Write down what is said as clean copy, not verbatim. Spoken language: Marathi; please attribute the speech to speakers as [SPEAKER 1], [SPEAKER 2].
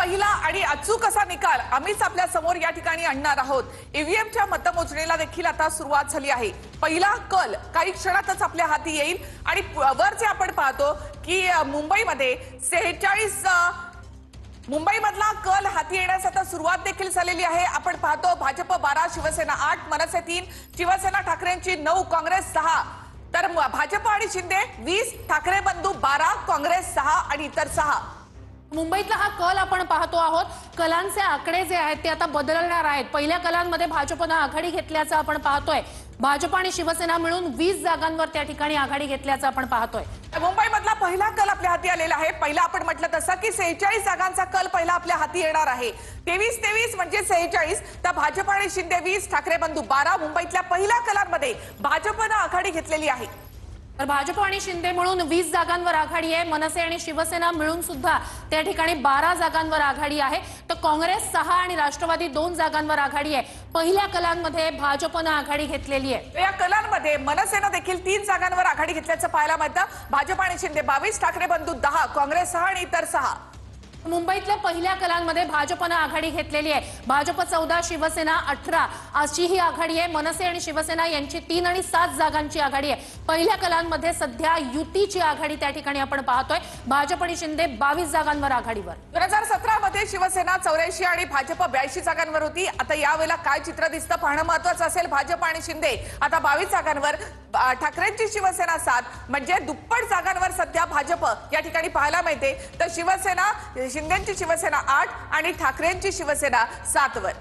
[SPEAKER 1] पहिला आणि अचूक असा निकाल आम्हीच आपल्या समोर या ठिकाणी आणणार आहोत। ईव्हीएमच्या मतमोजणीला देखील आता सुरुवात झाली आहे। पहिला कल काही क्षणातच आपल्या हाती येईल आणि वर जे आपण पाहतो की मुंबईमध्ये 46 मुंबईमधला कल हाती येण्यास आता सुरुवात देखील झालेली आहे। आपण पाहतो भाजप 12, शिवसेना 8, मनसे 3, शिवसेना ठाकरेंची 9, काँग्रेस 6, तर भाजप आणि शिंदे 20, ठाकरे बंधू 12, काँग्रेस 6 आणि इतर 6।
[SPEAKER 2] मुंबईतला हा कल आपण पाहतो आहोत। कलांचे आकडे जे आहेत ते आता बदलणार आहेत। पहिल्या कलांमध्ये भाजपने आघाडी घेतल्याचं आपण पाहतोय। भाजप आणि शिवसेना मिळून 20 जागांवर त्या ठिकाणी आघाडी घेतल्याचं आपण पाहतोय।
[SPEAKER 1] मुंबईमधला पहिला कल आपल्या हाती आलेला आहे। पहिला आपण म्हटलं तसं की 46 जागांचा कल पहिला आपल्या हाती येणार आहे। 23 म्हणजे 46, तर भाजप आणि शिंदे 20, ठाकरे बंधू 12। मुंबईतल्या पहिल्या कलांमध्ये भाजपने आघाडी घेतलेली आहे।
[SPEAKER 2] तर भाजप आणि शिंदे मिळून 20 जागांवर आघाडी आहे। मनसे आणि शिवसेना मिळून सुद्धा त्या ठिकाणी 12 जागांवर आघाडी आहे। तर काँग्रेस 6 आणि राष्ट्रवादी 2 जागांवर आघाडी आहे। पहिल्या कलांमध्ये भाजपने आघाडी घेतलेली आहे।
[SPEAKER 1] या कलांमध्ये मनसेने देखील 3 जागांवर आघाडी घेतल्याचं पाहायला मिळतं। भाजप आणि शिंदे 22, ठाकरे बंधू 10, काँग्रेस 6 आणि इतर 6।
[SPEAKER 2] मुंबईतल्या पहिल्या कलांमध्ये भाजपने आघाडी घेतलेली आहे। भाजप 14, शिवसेना 18 अशी ही आघाडी आहे। मनसे आणि शिवसेना यांची 3 आणि 7 जागांची आघाडी आहे। पहिल्या कलांमध्ये सध्या युतीची आघाडी त्या ठिकाणी आपण पाहतोय। भाजप आणि शिंदे 22 जागांवर आघाडीवर।
[SPEAKER 1] 2017 मध्ये शिवसेना 84 आणि भाजप 82 जागांवर होती। आता यावेळेला काय चित्र दिसतं पाहणं महत्त्वाचं असेल। भाजप आणि शिंदे आता 22 जागांवर, ठाकरेंची शिवसेना 7 म्हणजे दुप्पट जागांवर सध्या भाजप या ठिकाणी पाहायला मिळते। तर शिवसेना, शिंदेची शिवसेना 8 आणि ठाकरेंची शिवसेना 7 वर।